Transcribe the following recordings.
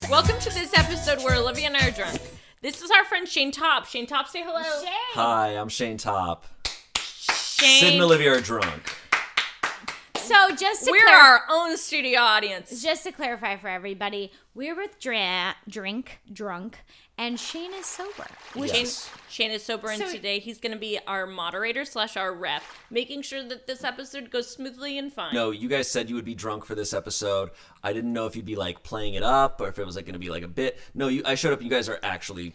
Welcome to this episode where Olivia and I are drunk. This is our friend Shayne Topp. Shayne Topp, say hello. Shayne. Hi, I'm Shayne Topp. Shayne. Syd and Olivia are drunk. So just to We're our own studio audience. Just to clarify for everybody, we're with drunk, and Shayne is sober. Yes. Shayne is sober, and today he's going to be our moderator / our rep, making sure that this episode goes smoothly and fine. No, you guys said you would be drunk for this episode. I didn't know if you'd be like playing it up or if it was like going to be like a bit. No, I showed up. You guys are actually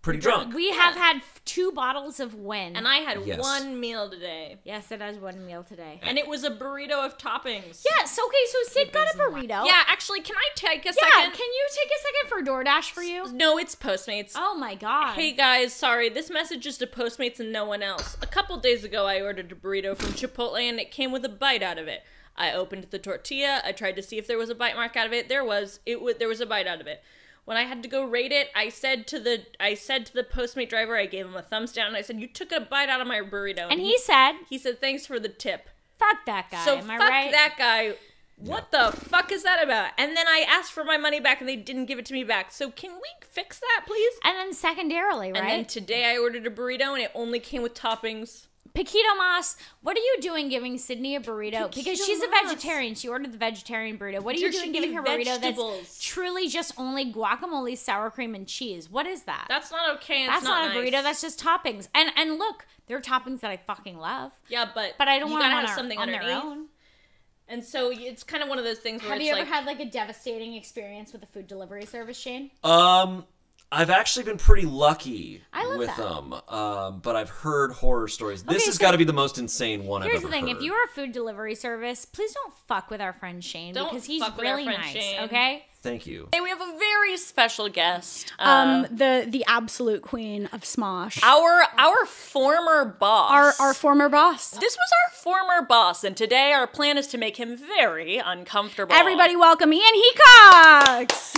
pretty drunk. We have had 2 bottles of Win. And I had one meal today. Yes, it has 1 meal today. And it was a burrito of toppings. Yes, okay, so Syd got a burrito. Yeah, actually, can I take a second? Yeah, can you take a second for DoorDash for you? No, it's Postmates. Oh my god. Hey guys, sorry, this message is to Postmates and no one else. A couple days ago, I ordered a burrito from Chipotle and it came with a bite out of it. I opened the tortilla, I tried to see if there was a bite mark out of it. There was a bite out of it. When I had to go rate it, I said to the Postmate driver, I gave him a thumbs down, and I said, "You took a bite out of my burrito." And he said, "Thanks for the tip." Fuck that guy. So am I fuck right? that guy. What the fuck is that about? And then I asked for my money back, and they didn't give it to me back. So can we fix that, please? And then secondarily, right? And then today I ordered a burrito, and it only came with toppings. Paquito Mas, what are you doing giving Sydney a burrito? Paquito Because she's a Mas. vegetarian. She ordered the vegetarian burrito. What are you She doing giving her a burrito vegetables. that's truly just only guacamole, sour cream, and cheese? What is that? That's not okay. And That's it's not a burrito. nice. That's just toppings. And look, there are toppings that I fucking love. Yeah, but I don't you want gotta them have something on underneath. their own. And so it's kind of one of those things where Have it's you ever like, had like a devastating experience with a food delivery service, Shayne? I've actually been pretty lucky with that. them, but I've heard horror stories. This has got to be the most insane one I've ever heard. Here's the thing: if you are a food delivery service, please don't fuck with our friend Shayne Don't because he's fuck with our really friend nice. Shayne. Okay. Thank you. Hey, we have a very special guest. The absolute queen of Smosh. Our former boss. Our former boss. This was our former boss, and today our plan is to make him very uncomfortable. Everybody welcome Ian Hecox.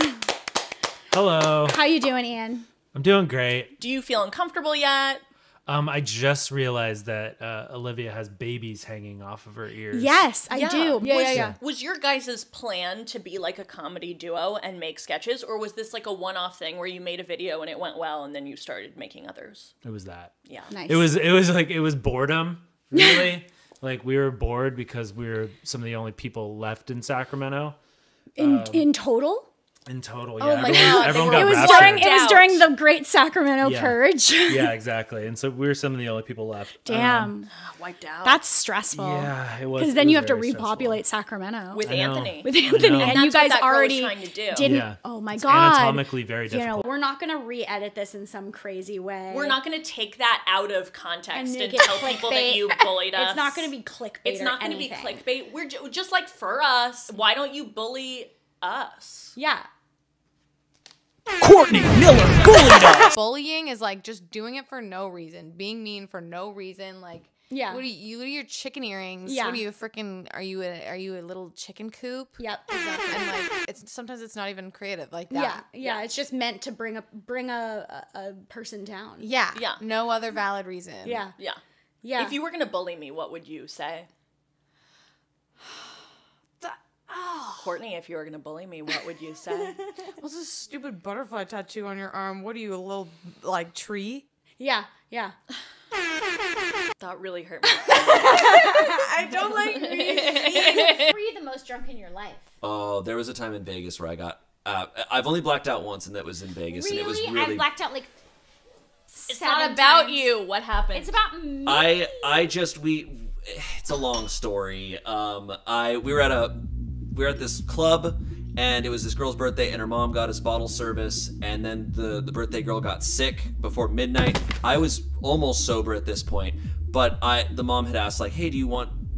Hello. How you doing, Ian? I'm doing great. Do you feel uncomfortable yet? I just realized that Olivia has babies hanging off of her ears. Yes, I do. Yeah. Was your guys' plan to be like a comedy duo and make sketches, or was this like a one-off thing where you made a video and it went well and then you started making others? It was that. Yeah. Nice. It was boredom, really. Like we were bored because we were some of the only people left in Sacramento. In total? In total, Oh yeah. my God, Everyone they got were- raptured. It was during the Great Sacramento Purge. Yeah, exactly. And so we were some of the only people left. Damn. Wiped out. That's stressful. Yeah, it was. Because it then was you have to very stressful. repopulate Sacramento. with I know. Anthony. With Anthony. know. And And you that's what guys that girl was already trying to do. didn't. Yeah. Oh my It's God. anatomically very difficult. We're not going to re-edit this in some crazy way. We're not going to take that out of context And and, make it tell people that clickbait. you bullied us. It's not going to be clickbait. It's not going to be clickbait. We're just like for us. Why don't you bully us? Yeah. Courtney Miller bullied us. Bullying is like just doing it for no reason, being mean for no reason. Like, Yeah. what are your chicken earrings? Yeah. What are you freaking? Are you a little chicken coop? Yep. Exactly. And like, sometimes it's not even creative like that. Yeah. It's just meant to bring a person down. Yeah. Yeah. No other valid reason. Yeah. Yeah. Yeah. If you were going to bully me, what would you say? Courtney, if you were going to bully me, what would you say? What's this stupid butterfly tattoo on your arm? What are you, a little like tree? Yeah. That really hurt me. I don't like me. Were you the most drunk in your life? Oh, there was a time in Vegas where I got. I've only blacked out once, and that was in Vegas, and it was really. I blacked out like. It's not about you. What happened? It's about me. It's a long story. We were at this club, and it was this girl's birthday, and her mom got us bottle service, and then the birthday girl got sick before midnight. I was almost sober at this point, but the mom had asked, like, hey,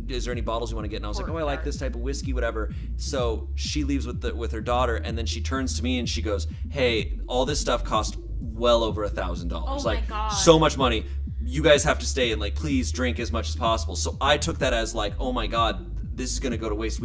is there any bottles you want to get? And I was like, oh, I like this type of whiskey, whatever. So she leaves with her daughter, and then she turns to me and she goes, hey, all this stuff cost well over $1,000. Oh like, my God. so much money. You guys have to stay and like, please drink as much as possible. So I took that as like, oh my God, this is gonna go to waste.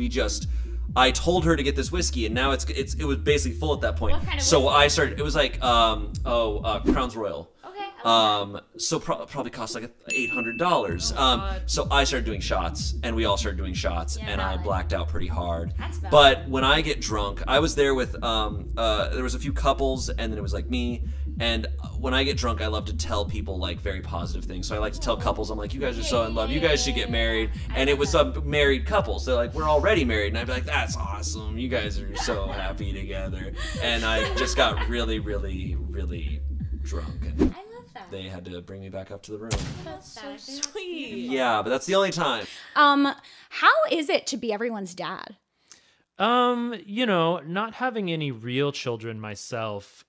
I told her to get this whiskey, and now it was basically full at that point. What kind of so whiskey? I started. It was like Crown's Royal. Okay. So probably cost like $800. So I started doing shots, and we all started doing shots, and I blacked out pretty hard. That's valid. But when I get drunk, I was there with there was a few couples, and then it was like me. And when I get drunk, I love to tell people like very positive things. So I like to tell couples, I'm like, you guys are so in love. You guys should get married. And it was a married couple. So they're like, we're already married. And I'd be like, that's awesome. You guys are so happy together. And I just got really, really, really drunk. And I love that. they had to bring me back up to the room. That's so Sweet. Yeah, but that's the only time. How is it to be everyone's dad? You know, not having any real children myself,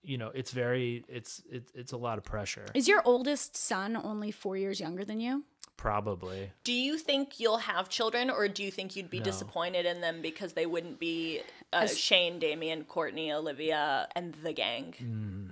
you know, it's a lot of pressure. Is your oldest son only 4 years younger than you? Probably. Do you think you'll have children, or do you think you'd be disappointed in them because they wouldn't be Shayne, Damien, Courtney, Olivia, and the gang?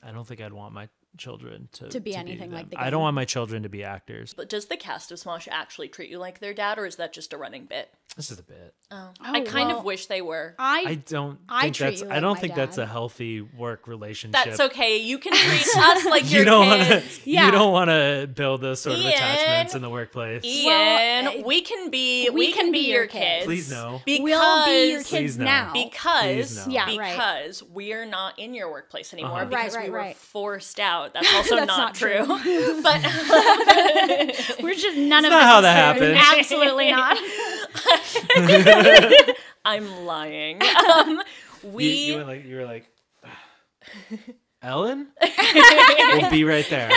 I don't think I'd want my children to be anything like the I don't gang. want my children to be actors. But does the cast of Smosh actually treat you like their dad, or is that just a running bit? This is a bit. I kind of wish they were. I don't think treat that's you I like don't my think that's dad. a healthy work relationship. That's okay. You can treat us like You your don't want kids. to. You don't want to build those sort of Ian. attachments in the workplace. Ian, we can be your kids. Please no. Because We'll be your Please kids no. now. Because no. Yeah, right. because we're not in your workplace anymore Uh-huh. because Right, we were right. forced out. That's also That's not not true. true. But We're just none of not this how is that true. happened. Absolutely not. I'm lying. You were like Ellen? We'll be right there.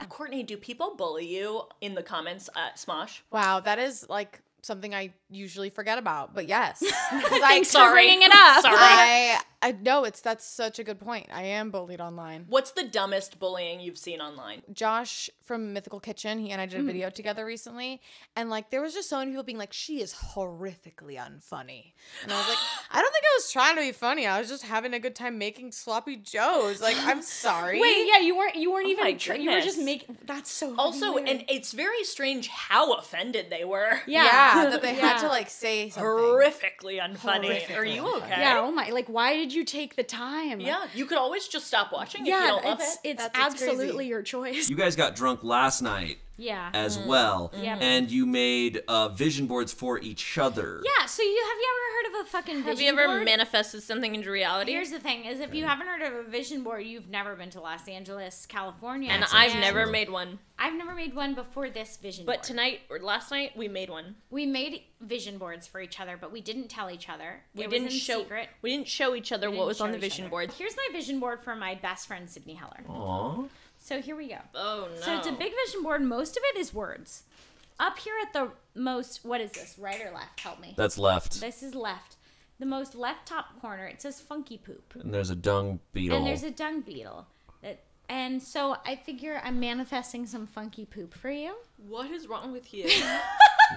Courtney, do people bully you in the comments at Smosh? Wow, that is like something I usually forget about. But yes, Thanks for bringing it up. Sorry. I know that's such a good point. I am bullied online. What's the dumbest bullying you've seen online? Josh from Mythical Kitchen, he and I did a video together recently, and like there was just so many people being like, she is horrifically unfunny. And I was like, I don't think I was trying to be funny. I was just having a good time making sloppy joes. Like, I'm sorry. Wait, yeah, you weren't my even you were goodness. just making that's so Also, weird. and it's very strange how offended they were. Yeah, that they had to like say something. Horrifically unfunny. Are you okay? Yeah, oh my, like why did you take the time? Yeah, you could always just stop watching if Yeah, you don't love it's it. it's That's what's absolutely crazy. your choice. You guys got drunk last night Yeah. as well, Yep. and you made vision boards for each other. Yeah, so have you ever heard of a fucking vision Have you ever board? manifested something into reality? Here's the thing, is if you haven't heard of a vision board, you've never been to Los Angeles, California. and I've never made one. I've never made one before this vision board. But tonight, or last night, we made one. We made vision boards for each other, but we didn't tell each other. We It didn't was in show. secret. We didn't show each other We what didn't was on show the each vision other. board. Here's my vision board for my best friend, Sydney Heller. Aw. So here we go. Oh no! So it's a big vision board. Most of it is words. Up here at the most, what is this, right or left? Help me. That's left. This is left. The most left top corner, it says funky poop. And there's a dung beetle. And there's a dung beetle. And so I figure I'm manifesting some funky poop for you. What is wrong with you?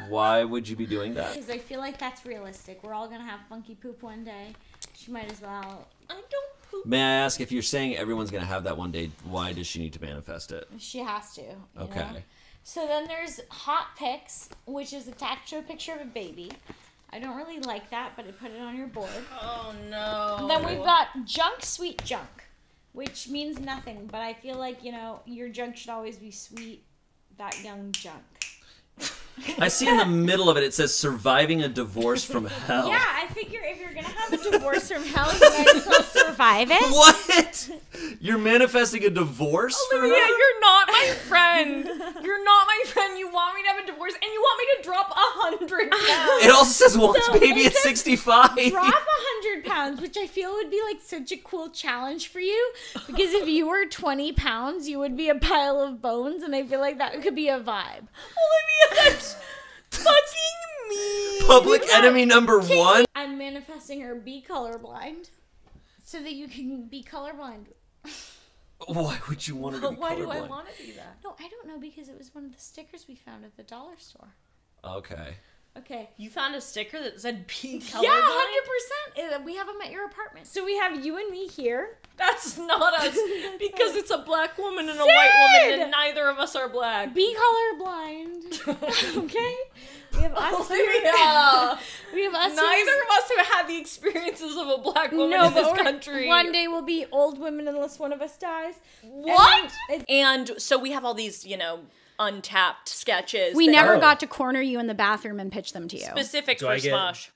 Why would you be doing that? Because I feel like that's realistic. We're all going to have funky poop one day. She might as well. I don't poop. May I ask, if you're saying everyone's going to have that one day, why does she need to manifest it? She has to. You Okay. know? So then there's hot pics, which is attached to a picture of a baby. I don't really like that, but I put it on your board. Oh no! And then we've got junk, sweet junk, which means nothing, but I feel like, your junk should always be sweet, that young junk. I see in the middle of it, it says surviving a divorce from hell. Yeah, I figure if you're going to have a divorce from hell, you might as well survive it. What? You're manifesting a divorce for Olivia, her? you're not my friend. You're not my friend. You want me to have a divorce, and you want me to drop 100 pounds. It also says once So baby it at says 65. Drop 100 pounds, which I feel would be like such a cool challenge for you. Because if you were 20 pounds, you would be a pile of bones, and I feel like that could be a vibe. Olivia, that's fucking me. Public enemy number one. I'm manifesting her be colorblind so that you can be colorblind. Why would you want her to be Why do I colorblind? want to be that? No, I don't know, because it was one of the stickers we found at the dollar store. Okay. Okay. You found a sticker that said "Be colorblind." Yeah, 100%. We have them at your apartment. So we have you and me here. That's not us because it's a black woman and a white woman, and neither of us are black. Be colorblind. Okay? We have us. Olivia. We have us. Neither of us have had the experiences of a black woman No, in this but country. one day we'll be old women unless one of us dies. What? And And so we have all these, untapped sketches. We that never are got to corner you in the bathroom and pitch them to you. specific Do for I get- Smosh.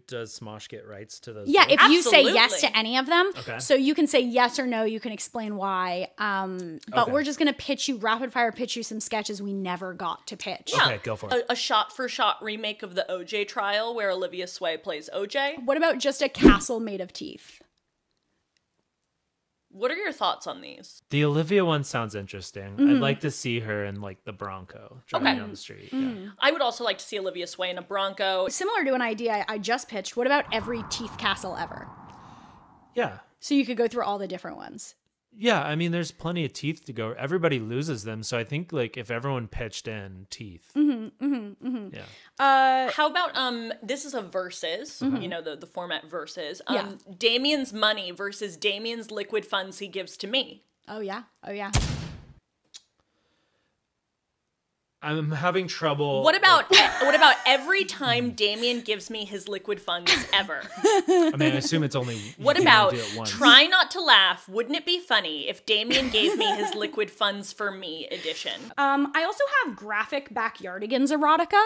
Does Smosh get rights to those? Yeah, books? if you say yes Absolutely. to any of them, Okay. so you can say yes or no, you can explain why. But Okay. we're just gonna rapid fire pitch you some sketches we never got to pitch. Okay, go for it. A shot-for-shot remake of the OJ trial where Olivia Sway plays OJ. What about just a castle made of teeth? What are your thoughts on these? The Olivia one sounds interesting. I'd like to see her in like the Bronco driving Okay. down the street. Yeah. I would also like to see Olivia Sway in a Bronco. Similar to an idea I just pitched. What about every teeth castle ever? Yeah. So you could go through all the different ones. Yeah, I mean, there's plenty of teeth to go. Everybody loses them, so I think like if everyone pitched in teeth, yeah. How about this is a versus, the format versus. Yeah. Damien's money versus Damien's liquid funds he gives to me. Oh yeah. I'm having trouble. What about every time Damien gives me his liquid funds ever? I mean, I assume it's only. What you can about only do it once. try not to laugh? Wouldn't it be funny if Damien gave me his liquid funds for me edition? I also have graphic backyardigans erotica.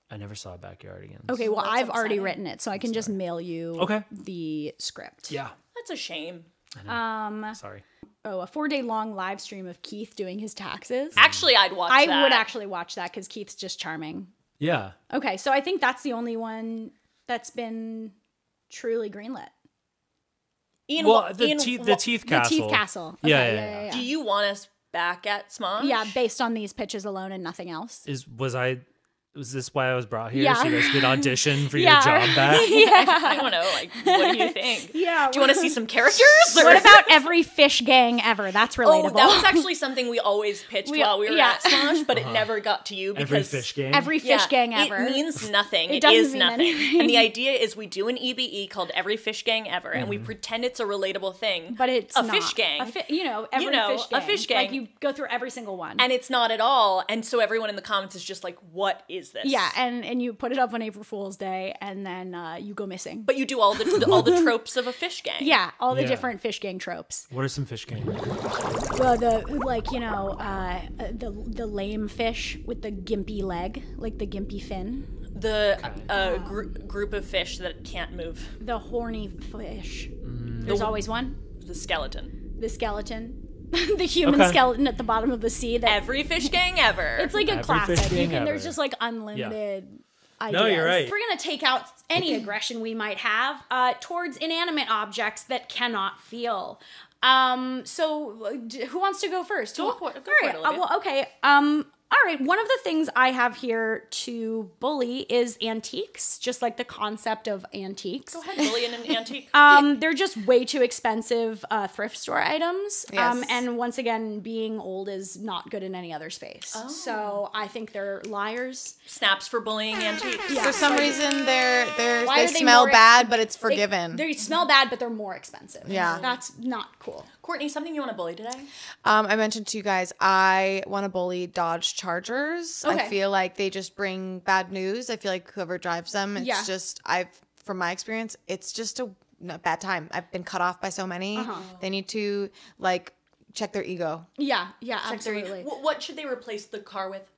I never saw Backyardigans. Okay, well, That's I've already upsetting. written it, so I can just mail you Okay. the script. Yeah. That's a shame. Sorry. Oh, a 4-day long live stream of Keith doing his taxes. Actually, I'd watch I that. would actually watch that because Keith's just charming. Yeah. Okay, so I think that's the only one that's been truly greenlit. Ian, Well, the Ian, teeth The castle. Teeth Castle. Yeah, Okay, yeah. do you want us back at Smosh? Yeah, based on these pitches alone and nothing else. Was this why I was brought here? Yeah. So you guys could audition for Yeah. your job back? I don't know. Like, what do you think? Yeah. Do you want to see some characters? Or? What about every fish gang ever? That's relatable. Oh, that was actually something we always pitched while we were yeah. at Smosh, but it never got to you because Every fish game. Every fish gang ever. It means nothing. It doesn't is mean nothing. anything. And the idea is we do an EBE called Every Fish Gang Ever, and we pretend it's a relatable thing. but it's a not. fish gang. Every fish a gang. fish gang. Like you go through every single one. And it's not at all. And so everyone in the comments is just like, what is this? yeah, and you put it up on April Fool's Day, and then you go missing. But you do all the tropes of a fish gang. Yeah, all the Yeah. different fish gang tropes. What are some fish games? Well, the lame fish with the gimpy leg, like the gimpy fin. The group of fish that can't move. The horny fish. There's always one. The skeleton. The skeleton. The human Okay. skeleton at the bottom of the sea. That Every fish gang ever. it's like a Every classic. fish gang There's ever. just like unlimited ideas. No, you're right. We're going to take out any aggression we might have towards inanimate objects that cannot feel. Who wants to go first? Go for it, All right. Olivia. Well, okay. All right. One of the things I have here to bully is antiques, just like the concept of antiques. Go ahead, bully in an antique. They're just way too expensive thrift store items. Yes. And once again, being old is not good in any other space. Oh. So I think they're liars. Snaps for bullying antiques. For some reason, Why they are they smell more bad, but it's forgiven. They smell bad, but they're more expensive. Yeah. That's not cool. Courtney, something you want to bully today? I mentioned to you guys, I want to bully Dodge Chargers. I Okay. feel like they just bring bad news. I feel like whoever drives them, it's just, from my experience, it's just a bad time. I've been cut off by so many. They need to, check their ego. Yeah, absolutely. What should they replace the car with?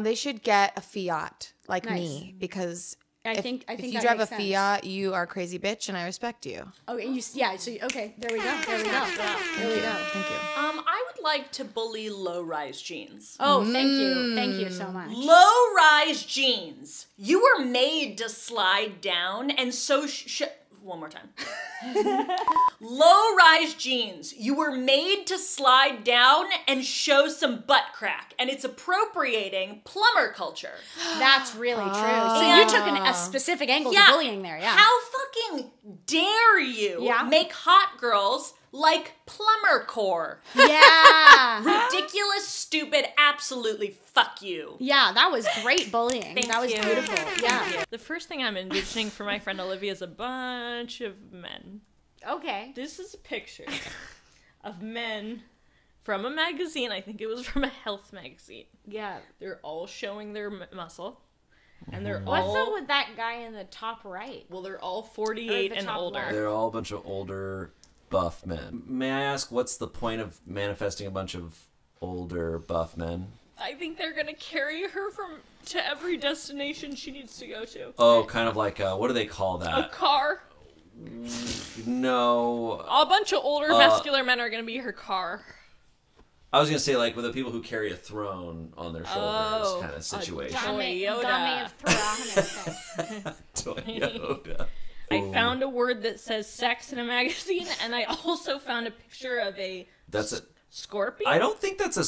They should get a Fiat, like Nice. me, because I think if you that drive a makes sense. Fiat, you are a crazy bitch, and I respect you. Okay, okay, there we go. There we go. Thank you. I would like to bully low-rise jeans. Oh, thank you. Thank you so much. Low-rise jeans. You were made to slide down, and so one more time. Low-rise jeans. You were made to slide down and show some butt crack, and it's appropriating plumber culture. That's really true. So you took a specific angle to bullying there, yeah. How fucking dare you make hot girls like plumber core? Yeah. Ridiculous, stupid, absolutely fuck you. Yeah, that was great bullying. Thank that was you. beautiful. Yeah. The first thing I'm envisioning for my friend Olivia is a bunch of men. Okay. This is a picture of men from a magazine. I think it was from a health magazine. Yeah. They're all showing their muscle. And they're What's all... up with that guy in the top right? Well, they're all 48 the and top older. left. They're all a bunch of older, buff men. May I ask, what's the point of manifesting a bunch of older, buff men? I think they're going to carry her to every destination she needs to go to. Oh, kind of like, what do they call A that? car. No. A bunch of older, muscular men are going to be her car. I was going to say, like, with the people who carry a throne on their shoulders Oh, kind of situation. Toyota. Of Theranos. Toyota. I found a word that says sex in a magazine, and I also found a picture of a That's a... scorpion. I don't think that's a...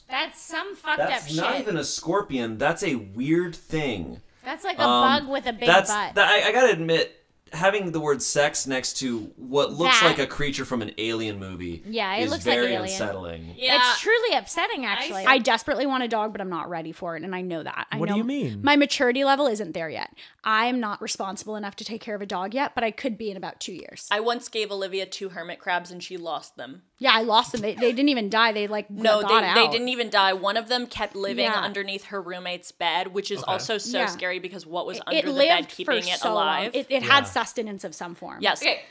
That's some fucked up That's shit. not even a scorpion. That's a weird thing. That's like a bug with a big butt. I gotta admit, having the word sex next to what looks That- like a creature from an alien movie Yeah, it is looks like very Alien. unsettling. Yeah. It's truly upsetting, actually. I desperately want a dog, but I'm not ready for it, and I know that. What do you mean? My maturity level isn't there yet. I'm not responsible enough to take care of a dog yet, but I could be in about 2 years. I once gave Olivia 2 hermit crabs, and she lost them. Yeah, I lost them. They didn't even die. They No, got they out. didn't even die. One of them kept living Yeah. underneath her roommate's bed, which is also so Yeah. scary because what was It under the lived bed for keeping it so alive? long. It had sustenance of some form. Yes. Okay.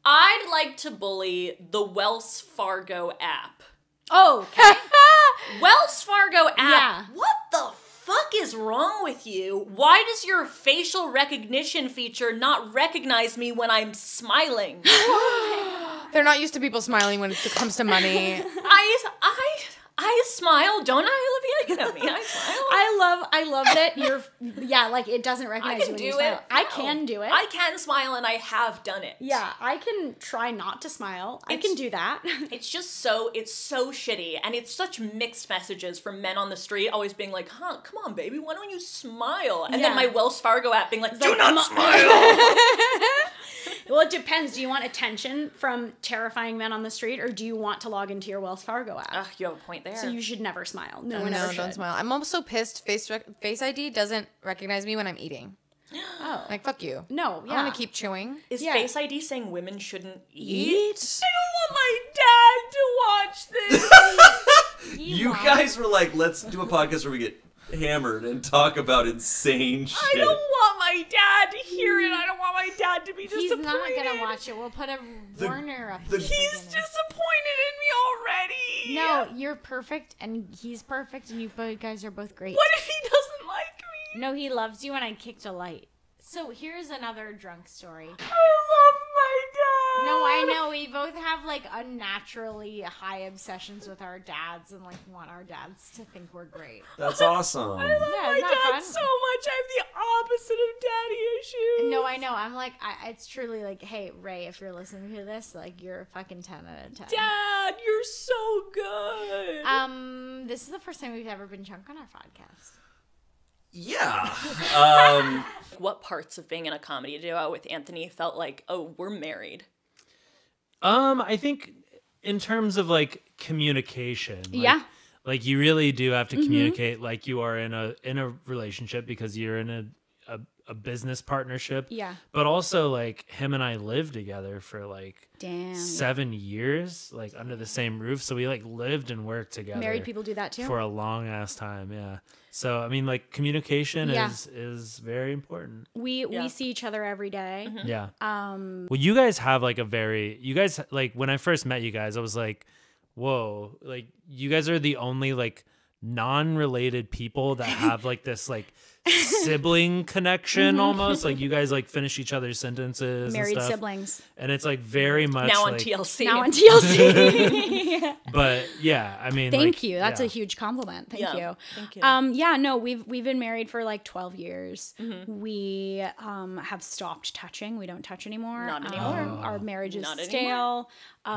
I'd like to bully the Wells Fargo app. Oh, okay. Wells Fargo app. Yeah. What the fuck is wrong with you? Why does your facial recognition feature not recognize me when I'm smiling? They're not used to people smiling when it comes to money. I smile, don't I, Olivia? You know me, I smile. I love that you're, like, it doesn't recognize I you can when do you it. smile. I No. can do it. I can smile, and I have done it. Yeah, I can try not to smile. I It's- can do that. It's just so shitty, and it's such mixed messages from men on the street always being like, huh, come on, baby, why don't you smile? And Yeah. then my Wells Fargo app being like, do like, not come on. smile. Well, it depends. Do you want attention from terrifying men on the street, or do you want to log into your Wells Fargo app? Ugh, you have a point there. So you should never smile. No one No, ever don't should. smile. I'm also pissed. Face ID doesn't recognize me when I'm eating. Oh. Like, fuck you. No, yeah. I want to keep chewing. Is Yeah. Face ID saying women shouldn't eat? Eat? I don't want my dad to watch this. You guys were like, let's do a podcast where we get hammered and talk about insane shit. I don't want my dad to hear it. I don't want my dad to be He's disappointed. not gonna watch it. We'll put a Warner up. the- here. He's disappointed in me already. No, you're perfect, and he's perfect, and you guys are both great. What if he doesn't like me? No, he loves you, and I kicked a light. So here's another drunk story. I love my dad. No, I know. We both have, like, unnaturally high obsessions with our dads and, like, want our dads to think we're great. That's awesome. Yeah, My isn't that dad fun? so much. I'm the opposite of daddy issues. No, I know. I'm like, it's truly like, hey, Ray, if you're listening to this, like, you're a fucking 10 out of 10. Dad, you're so good. This is the first time we've ever been drunk on our podcast. Yeah. What parts of being in a comedy duo with Anthony felt like, oh, we're married? I think in terms of like communication, like you really do have to communicate like you are in a relationship because you're in a business partnership. Yeah. But also like him and I lived together for like Damn. 7 years, like under the same roof. So we like lived and worked together. Married people do that too. For a long ass time, yeah. So I mean, like communication Yeah. is very important. We see each other every day. Yeah. Well, you guys have like you guys like when I first met you guys, I was like, whoa, like you guys are the only like non-related people that have like this like sibling connection almost. Like you guys like finish each other's sentences. Married and stuff. siblings. And it's like very much Now on like, TLC. Now on TLC. But yeah, I mean, Thank like, you. That's yeah. a huge compliment. Thank you. Thank you. Yeah, no, we've been married for like 12 years. We have stopped touching. We don't touch anymore. Not anymore. Our marriage is Not stale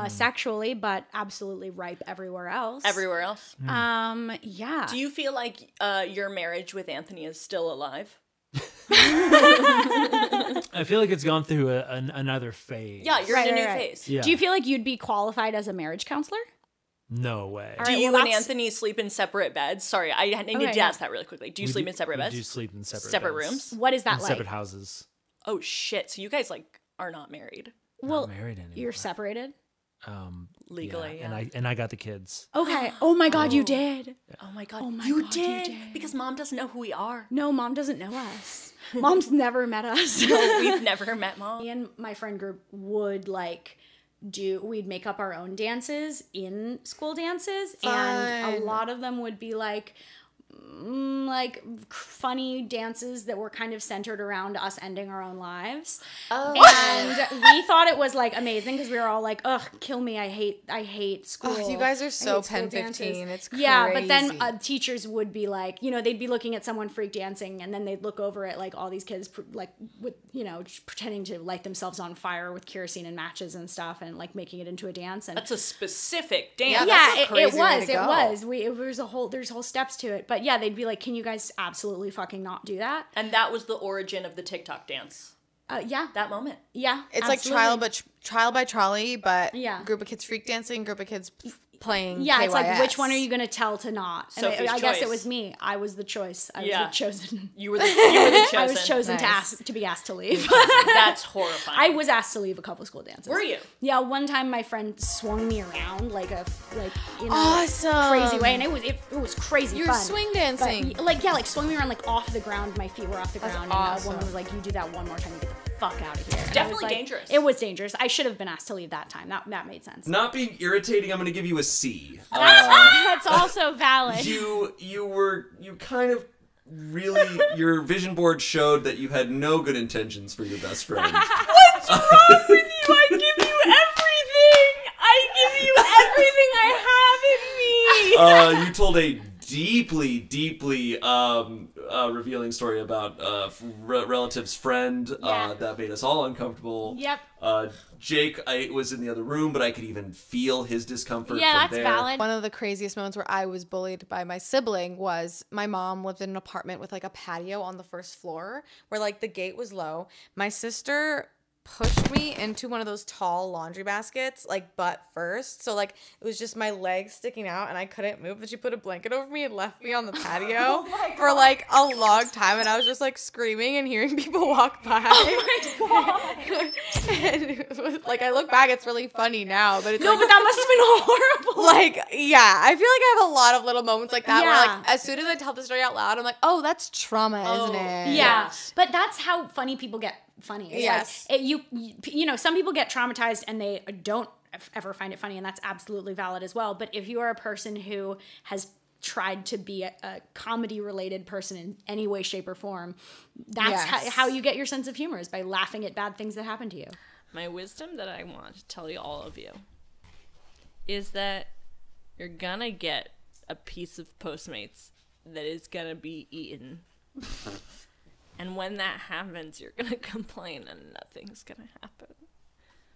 sexually, but absolutely ripe everywhere else. Everywhere else. Yeah. Do you feel like your marriage with Anthony is still alive? I feel like it's gone through another phase. Yeah, you're in a new right. phase. Yeah. Do you feel like you'd be qualified as a marriage counselor? No way. All Do right, you well, and that's- Anthony sleep in separate beds? Sorry, I need Okay, to yeah. ask that really quickly. Do you We sleep in separate we beds? do sleep in separate Separate beds. rooms? What is that In like? separate houses. Oh shit! So you guys like are not married? Well, Not married anymore. you're separated. Legally, yeah. And I got the kids. Okay. Oh my God, you did. Oh my god, Oh my you God, did? you did. Because mom doesn't know who we are. No, mom doesn't know us. Mom's never met us. We've never met mom. Me and my friend group would we'd make up our own dances in school dances, and a lot of them would be like funny dances that were kind of centered around us ending our own lives. And we thought it was like amazing because we were all like, ugh, kill me, I hate school. Oh, you guys are I so hate school Pen dances." 15. It's crazy. Yeah, but then teachers would be like, they'd be looking at someone freak dancing, and then they'd look over at like all these kids just pretending to light themselves on fire with kerosene and matches and stuff, and like making it into a dance. And That's a specific dance. that's a it crazy way to go. was. There's whole steps to it. But yeah, they'd be like, can you guys absolutely fucking not do that? And that was the origin of the TikTok dance. Yeah. That moment. Yeah. It's absolutely. like trial by trolley, but Yeah. group of kids freak dancing, group of kids playing Yeah, it's like, KYS. which one are you going to tell to not? And Sophie's I guess it choice. was me. I was the choice. I was Yeah. the chosen. You were the chosen. I was chosen Nice. to be asked to leave. That's horrifying. I was asked to leave a couple school dances. Were you? Yeah, one time my friend swung me around in a Awesome. crazy way, and it was crazy You're fun. swing dancing. But, swung me around off the ground. My feet were off the ground, awesome. and a woman was like, "You do that one more time, you get the fuck out of here." And I was Definitely like- dangerous. It was dangerous. I should have been asked to leave that time. That made sense. Not being irritating, I'm going to give you a C. That's also valid. You kind of really, your vision board showed that you had no good intentions for your best friend. What's wrong with you? I give you everything. I give you everything I have in me. You told a deeply revealing story about relative's friend Yeah. that made us all uncomfortable. Yep. Jake, I was in the other room, but I could even feel his discomfort. Yeah, from that's there. valid. One of the craziest moments where I was bullied by my sibling was my mom lived in an apartment with like a patio on the first floor where like the gate was low. My sister pushed me into one of those tall laundry baskets, like butt first. So like it was just my legs sticking out and I couldn't move. But she put a blanket over me and left me on the patio for like a long time. And I was just like screaming and hearing people walk by. And it was, like I look back, it's really funny now. But it's No, like, but that must have been horrible. like, yeah, I feel like I have a lot of little moments like that where Yeah. like as soon as I tell the story out loud, I'm like, oh, that's trauma, isn't it? Yeah, Yes. but that's how funny people get funny. It's Yes. like, you know, some people get traumatized and they don't ever find it funny, and that's absolutely valid as well. But if you are a person who has tried to be a comedy-related person in any way, shape, or form, that's Yes. how you get your sense of humor, is by laughing at bad things that happen to you. My wisdom that I want to tell you all of you is that you're gonna get a piece of Postmates that is gonna be eaten. And when that happens, you're gonna complain and nothing's gonna happen.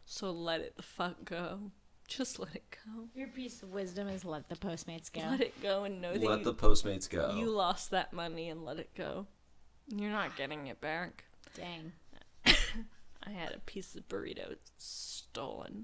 So let it the fuck go. Just let it go. Your piece of wisdom is let the Postmates go. Let it go and know that Let the Postmates go. you lost that money and let it go. You're not getting it back. Dang. I had a piece of burrito stolen.